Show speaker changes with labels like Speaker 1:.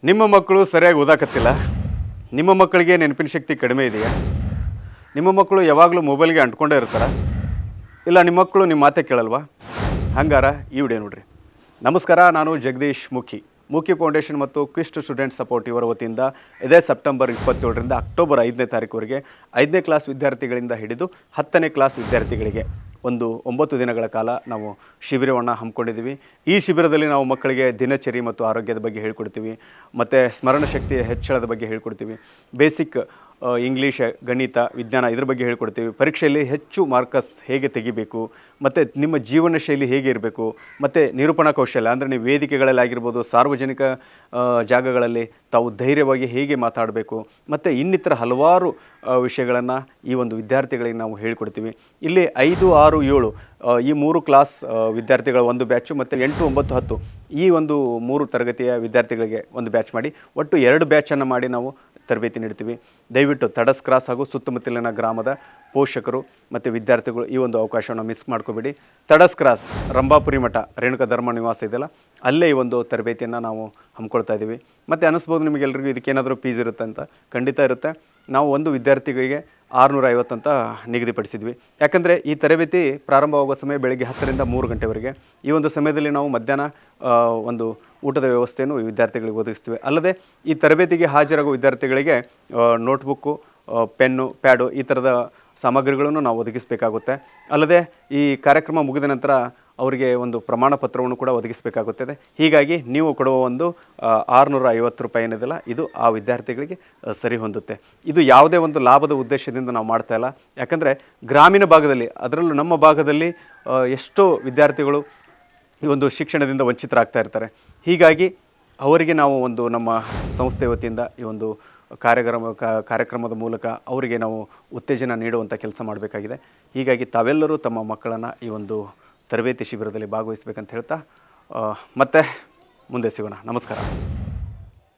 Speaker 1: ನಿಮ್ಮ ಮಕ್ಕಳು ಸರಿಯಾಗಿ ಓದಾಕತ್ತಿಲ್ಲ, ನಿಮ್ಮ ಮಕ್ಕಳಿಗೆ ನೆನಪಿನ ಶಕ್ತಿ ಕಡಿಮೆ ಇದೆಯಾ, ನಿಮ್ಮ ಮಕ್ಕಳು ಯಾವಾಗಲೂ ಮೊಬೈಲ್ಗೆ ಅಂಟ್ಕೊಂಡೇ ಇರ್ತಾರೆ, ಇಲ್ಲ ನಿಮ್ಮ ಮಕ್ಕಳು ನಿಮ್ಮ ಮಾತೆ ಕೇಳಲ್ವಾ? ಹಂಗಾರ ಈ ವಿಡಿಯೋ ನೋಡ್ರಿ. ನಮಸ್ಕಾರ, ನಾನು ಜಗದೀಶ್ ಮುಖಿ ಫೌಂಡೇಶನ್ ಮತ್ತು ಕ್ವಿಸ್ಟ್ ಸ್ಟೂಡೆಂಟ್ ಸಪೋರ್ಟ್ ಇವರ ವತಿಯಿಂದ ಇದೇ ಸೆಪ್ಟೆಂಬರ್ 27ರಿಂದ ಅಕ್ಟೋಬರ್ 5ನೇ ತಾರೀಕುವರೆಗೆ 5ನೇ ಕ್ಲಾಸ್ ವಿದ್ಯಾರ್ಥಿಗಳಿಂದ ಹಿಡಿದು 10ನೇ ಕ್ಲಾಸ್ ವಿದ್ಯಾರ್ಥಿಗಳಿಗೆ ಒಂದು 9 ದಿನಗಳ ಕಾಲ ನಾವು ಶಿಬಿರವನ್ನು ಹಮ್ಮಿಕೊಂಡಿದ್ದೀವಿ. ಈ ಶಿಬಿರದಲ್ಲಿ ನಾವು ಮಕ್ಕಳಿಗೆ ದಿನಚರಿ ಮತ್ತು ಆರೋಗ್ಯದ ಬಗ್ಗೆ ಹೇಳ್ಕೊಡ್ತೀವಿ, ಮತ್ತು ಸ್ಮರಣ ಶಕ್ತಿಯ ಹೆಚ್ಚಳದ ಬಗ್ಗೆ ಹೇಳ್ಕೊಡ್ತೀವಿ, ಬೇಸಿಕ್ ಇಂಗ್ಲೀಷ್, ಗಣಿತ, ವಿಜ್ಞಾನ ಇದ್ರ ಬಗ್ಗೆ ಹೇಳ್ಕೊಡ್ತೀವಿ, ಪರೀಕ್ಷೆಯಲ್ಲಿ ಹೆಚ್ಚು ಮಾರ್ಕಸ್ ಹೇಗೆ ತೆಗಿಬೇಕು, ಮತ್ತು ನಿಮ್ಮ ಜೀವನ ಶೈಲಿ ಹೇಗೆ ಇರಬೇಕು, ಮತ್ತು ನಿರೂಪಣಾ ಕೌಶಲ್ಯ ಅಂದರೆ ನೀವು ವೇದಿಕೆಗಳಲ್ಲಿ ಆಗಿರ್ಬೋದು, ಸಾರ್ವಜನಿಕ ಜಾಗಗಳಲ್ಲಿ ತಾವು ಧೈರ್ಯವಾಗಿ ಹೇಗೆ ಮಾತಾಡಬೇಕು, ಮತ್ತು ಇನ್ನಿತರ ಹಲವಾರು ವಿಷಯಗಳನ್ನು ಈ ಒಂದು ವಿದ್ಯಾರ್ಥಿಗಳಿಗೆ ನಾವು ಹೇಳ್ಕೊಡ್ತೀವಿ. ಇಲ್ಲಿ 5, 6, 7 ಈ 3 ಕ್ಲಾಸ್ ವಿದ್ಯಾರ್ಥಿಗಳ ಒಂದು ಬ್ಯಾಚು, ಮತ್ತು 8, 9, 10 ಈ ಒಂದು 3 ತರಗತಿಯ ವಿದ್ಯಾರ್ಥಿಗಳಿಗೆ ಒಂದು ಬ್ಯಾಚ್ ಮಾಡಿ ಒಟ್ಟು 2 ಬ್ಯಾಚನ್ನು ಮಾಡಿ ನಾವು ತರಬೇತಿ ನೀಡ್ತೀವಿ. ದಯವಿಟ್ಟು ತಡಸ್ ಕ್ರಾಸ್ ಹಾಗೂ ಸುತ್ತಮುತ್ತಲಿನ ಗ್ರಾಮದ ಪೋಷಕರು ಮತ್ತು ವಿದ್ಯಾರ್ಥಿಗಳು ಈ ಒಂದು ಅವಕಾಶವನ್ನು ಮಿಸ್ ಮಾಡ್ಕೋಬೇಡಿ. ತಡಸ್ ಕ್ರಾಸ್ ರಂಭಾಪುರಿ ಮಠ ರೇಣುಕಾ ಧರ್ಮ ನಿವಾಸ ಇದೆಯಲ್ಲ, ಅಲ್ಲೇ ಈ ಒಂದು ತರಬೇತಿಯನ್ನು ನಾವು ಹಮ್ಮಿಕೊಳ್ತಾ ಇದ್ದೀವಿ. ಮತ್ತು ಅನ್ನಿಸ್ಬೋದು ನಿಮಗೆಲ್ಲರಿಗೂ ಇದಕ್ಕೇನಾದರೂ ಫೀಸ್ ಇರುತ್ತೆ ಅಂತ. ಖಂಡಿತ ಇರುತ್ತೆ. ನಾವು ಒಂದು ವಿದ್ಯಾರ್ಥಿಗಳಿಗೆ 650 ಅಂತ ನಿಗದಿಪಡಿಸಿದ್ವಿ. ಯಾಕಂದರೆ ಈ ತರಬೇತಿ ಪ್ರಾರಂಭವಾಗುವ ಸಮಯ ಬೆಳಗ್ಗೆ 10ರಿಂದ 3 ಗಂಟೆವರೆಗೆ. ಈ ಒಂದು ಸಮಯದಲ್ಲಿ ನಾವು ಮಧ್ಯಾಹ್ನ ಒಂದು ಊಟದ ವ್ಯವಸ್ಥೆಯನ್ನು ವಿದ್ಯಾರ್ಥಿಗಳಿಗೆ ಒದಗಿಸ್ತೀವಿ. ಅಲ್ಲದೆ ಈ ತರಬೇತಿಗೆ ಹಾಜರಾಗುವ ವಿದ್ಯಾರ್ಥಿಗಳಿಗೆ ನೋಟ್ಬುಕ್ಕು, ಪೆನ್ನು, ಪ್ಯಾಡು ಈ ಥರದ ಸಾಮಗ್ರಿಗಳನ್ನು ನಾವು ಒದಗಿಸಬೇಕಾಗುತ್ತೆ. ಅಲ್ಲದೆ ಈ ಕಾರ್ಯಕ್ರಮ ಮುಗಿದ ನಂತರ ಅವರಿಗೆ ಒಂದು ಪ್ರಮಾಣ ಪತ್ರವನ್ನು ಕೂಡ ಒದಗಿಸಬೇಕಾಗುತ್ತದೆ. ಹೀಗಾಗಿ ನೀವು ಕೊಡುವ ಒಂದು 650 ರೂಪಾಯಿ ಏನಿದೆಯಲ್ಲ, ಇದು ಆ ವಿದ್ಯಾರ್ಥಿಗಳಿಗೆ ಸರಿ ಹೊಂದುತ್ತೆ. ಇದು ಯಾವುದೇ ಒಂದು ಲಾಭದ ಉದ್ದೇಶದಿಂದ ನಾವು ಮಾಡ್ತಾ ಇಲ್ಲ. ಯಾಕಂದರೆ ಗ್ರಾಮೀಣ ಭಾಗದಲ್ಲಿ, ಅದರಲ್ಲೂ ನಮ್ಮ ಭಾಗದಲ್ಲಿ ಎಷ್ಟೋ ವಿದ್ಯಾರ್ಥಿಗಳು ಈ ಒಂದು ಶಿಕ್ಷಣದಿಂದ ವಂಚಿತರಾಗ್ತಾ ಇರ್ತಾರೆ. ಹೀಗಾಗಿ ಅವರಿಗೆ ನಾವು ಒಂದು ನಮ್ಮ ಸಂಸ್ಥೆ ವತಿಯಿಂದ ಈ ಒಂದು ಕಾರ್ಯಕ್ರಮದ ಮೂಲಕ ಅವರಿಗೆ ನಾವು ಉತ್ತೇಜನ ನೀಡುವಂಥ ಕೆಲಸ ಮಾಡಬೇಕಾಗಿದೆ. ಹೀಗಾಗಿ ತಾವೆಲ್ಲರೂ ತಮ್ಮ ಮಕ್ಕಳನ್ನು ಈ ಒಂದು ತರಬೇತಿ ಶಿಬಿರದಲ್ಲಿ ಭಾಗವಹಿಸಬೇಕಂತ ಹೇಳ್ತಾ ಮತ್ತೆ ಮುಂದೆ ಸಿಗೋಣ. ನಮಸ್ಕಾರ.